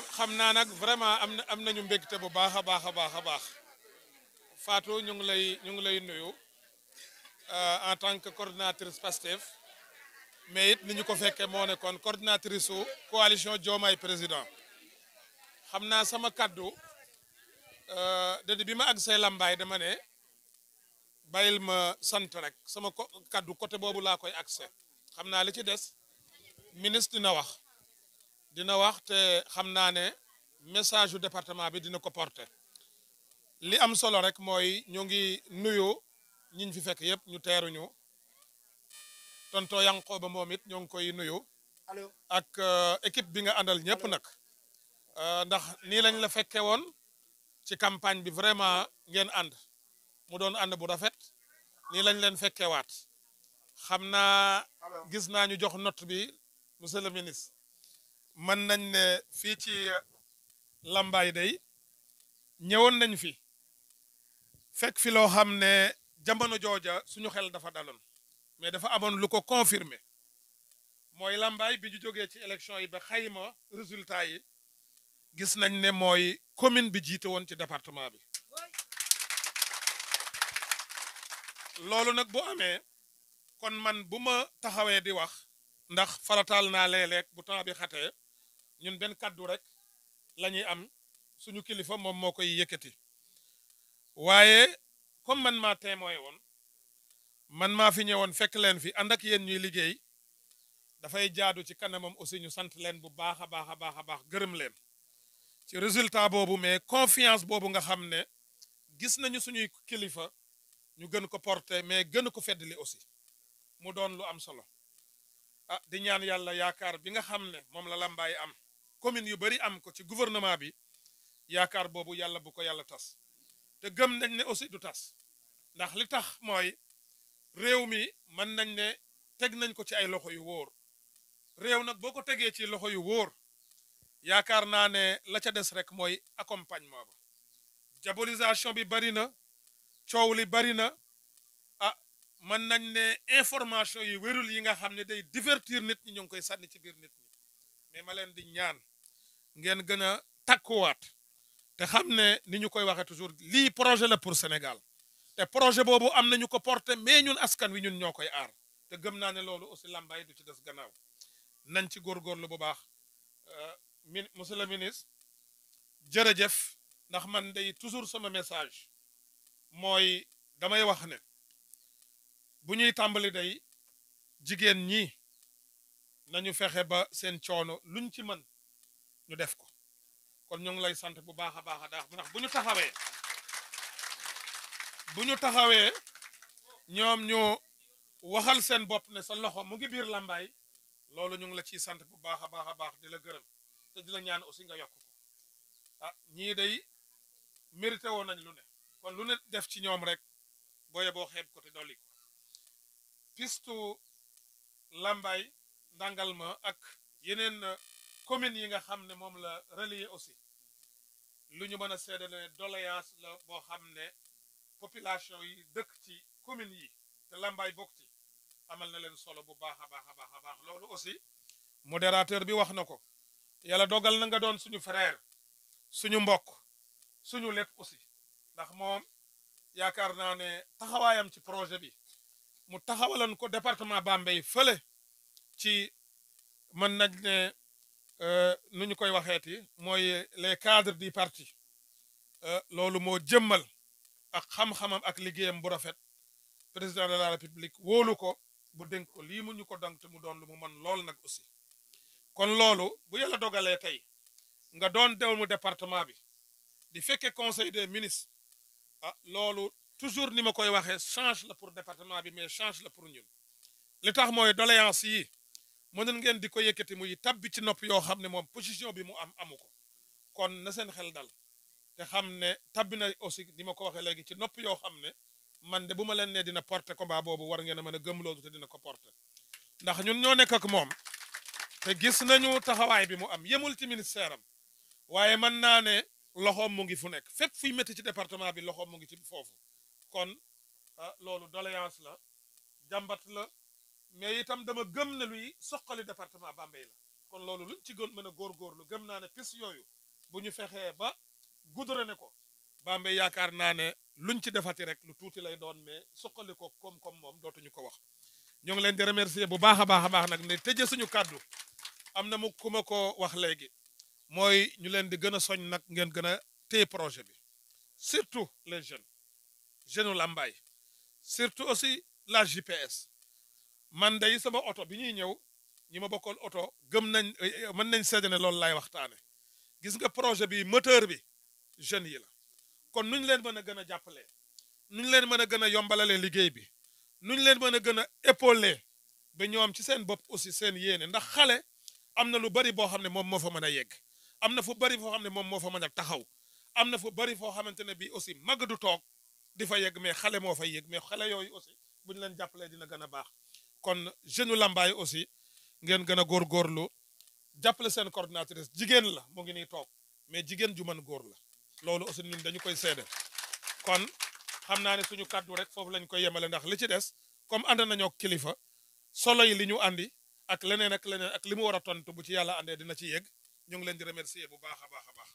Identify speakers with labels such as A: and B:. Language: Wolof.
A: xam naa nag vraiment am nañu mbégte bu baax a baax a baax a baax Fatou ñu ngi lay nuyu en tant que coordinatrice Pastef mais it ni ñu ko fekkee moo nekkoon coordinatrice su coalition Diomaye président xam naa sama kaddu bi ma àgg say lambaay dama ne bàyyil ma sant rek sama kaddu côté boobu laa koy accès xam naa li ci des ministre dina wax te xam naa ne message yu département bi dina ko porter li am solo rek mooy ñu ngi nuyu ñiñ fi fekk yëpp ñu teeruñu tonto Yankhoba moom it ñoo ngi koy nuyu ak équipe bi nga àndal ñëpp nag ndax nii lañ la fekke woon ci campagne bi vraiment ngeen ànd mu doon ànd bu rafet nii lañ leen fekkewaat xam naa gis naa ñu jox note bi monsieur le ministre mën nañ ne fii ci Lambaye day ñëwoon nañ fi fekk fi loo xam ne jamono jooja suñu xel dafa daloon mais dafa amoon lu ko confirmer mooy Lambaye bi ñu jógee ci élection yi ba xayma résultat yi gis nañ ne mooy commune bi jiite woon ci département bi loolu nag bu amee kon man bu ma taxawee di wax ndax farataal naa léeg-léeg bu temps bi xatee ñun benn kaddu rek la ñuy am suñu kilifa moom moo koy yëkkati waaye comme man maa témoin woon man maa fi ñëwoon fekk leen fi ànd ak yéen ñuy liggéey dafay jaadu ci kanamam aussi ñu sant leen bu baax a baax a baax a baax gërëm leen ci résultat boobu mais confiance boobu nga xam ne gis nañu suñuy kilifa ñu gën ko porter mais gën ko feddali aussi mu doon lu am solo di ñaan yàlla yaakaar bi nga xam ne moom la Lambaye am commune yu bari am ko ci gouvernement bi yaakaar boobu yàlla bu ko yàlla tas te gëm nañ ne aussi du tas ndax li tax mooy réew mi mën nañ ne teg nañ ko ci ay loxo yu wóor réew nag boo ko tegee ci loxo yu wóor yaakaar naa ne la ca des rek mooy accompagnement ba diabolisation bi bari na coow li bari na mën nañ ne information yi wérul yi nga xam ne day divertir nit ñi ñu ngi koy sànni ci biir nit ñi mais ma leen di ñaan ngeen gën a takkuwaat te xam ne ni ñu koy waxee toujours lii projet la pour Sénégal te projet boobu am nañu ko porté mais ñun askan wi ñun ñoo koy aar te gëm naa ne loolu aussi Lambaye du ci des gannaaw nañ ci góorgóorlu bu baax monsieur le ministre jërëjëf ndax man day toujours sama message mooy damay wax ne bu ñuy tàmbali day jigéen ñi nañu fexe ba seen coono luñ ci mën ñu def ko kon ñu ngi lay sant bu baax a baax a daax ndax bu ñu taxawee ñoom ñu waxal seen bopp ne sa loxo mu ngi biir Lambaye loolu ñu ngi la ciy sant bu baax a baax a baax di la gërëm te di la ñaan aussi nga yokk ko ñii day mérité woon nañ lu ne kon lu ne def ci ñoom rek booye boo xeeb ko te dolli ko pistu Lambaye Ndangalma ak yeneen communes yi nga xam ne moom la relier aussi lu ñu mën a seede ne doléance la boo xam ne population yi dëkk ci communes yi te Lambaye bokk ci amal na leen solo bu baax a baax a baax a baax loolu aussi modérateur bi wax na ko yàlla dogal na nga doon suñu frère suñu mbokk suñu lépp aussi ndax moom yaakaar naa ne taxawaayam ci projet bi mu taxawaloon ko département Bambey fële ci mën nañ ne nu ñu koy waxeeti mooy les cadres du parti loolu moo jëmmal ak xam-xamam ak liggéeyam bu rafet président de la république wóolu ko bu dénk ko lii mu ñu ko dank te mu doon lu mu mën lool nag aussi kon loolu bu yàlla dogalee tey nga doon dewmu département bi di fekkee conseil des ministres loolu toujours ni ma koy waxee change la pour département bi mais change la pour ñun li tax mooy doléance yi mënoon ngeen di ko yëkkati muy tabbi ci nopp yoo xam ne moom position bi mu amu ko kon na seen xel dal te xam ne tabbi na aussi ni ma ko waxee léegi ci nopp yoo xam ne man de bu ma leen ne dina porter combat boobu war ngeen a mën a gëm loolu te dina ko porter ndax ñun ñoo nekk ak moom te gis nañu taxawaay bi mu am yemul ci ministère am waaye mën naa ne loxoom mu ngi fu nekk fépp fuy métti ci département bi loxoom mu ngi ci foofu kon loolu doléance la jàmbat la mais itam dama gëm ne luy soqali département Bambey la kon loolu luñ ci gën mën a góorgóorlu gëm naa ne piste yooyu bu ñu fexee ba goudronné ko Bambey yaakaar naa ne luñ ci defati rek lu tuuti lay doon mais suqali ko koom-koom moom dootuñu ko wax ñu ngi leen di remercier bu baax a baax nag ne tëjee suñu kàddu am na mu ku ma ko wax léegi mooy ñu leen di gën a soñ nag ngeen gën a téye projet bi surtout les jeunes u Lambaye surtout aussi la JPS man day sama oto bi ñuy ñëw ñi ma bokkoon oto gëm nañ mën nañ seede ne loolu laay waxtaane gis nga projet bi moteur bi jeunes yi la kon nuñ leen mën a gën a jàppalee nuñ leen mën a gën a yombalalee liggéey bi nuñ leen mën a gën a épauler ba ñoom ci seen bopp aussi seen yéene ndax xale am na lu bari boo xam ne moom moo fa mën a yegg am na fu bari foo xam ne moom moo fa mën a taxaw am na fu bari foo xamante ne bii aussi mag du toog di fa yegg mais xale moo fay yegg mais xale yooyu aussi bu ñu leen jàppalee dina gën a baax kon jeune Lambaye aussi ngeen gën a góorgóorlu jàppale seen coordinatrice jigéen la mu ngi nii toog mais jigéen ju mën góor la loolu aussi ñun dañu koy seede kon xam naa ne suñu kàddu rek foofu lañ koy yemale ndax li ci des comme ànd nañoo kilifa solo yi li ñu andi ak leneen ak leneen ak li mu war a tontu bu ci yàlla andee dina ci yegg ñu ngi leen di remercier bu baax a baax a baax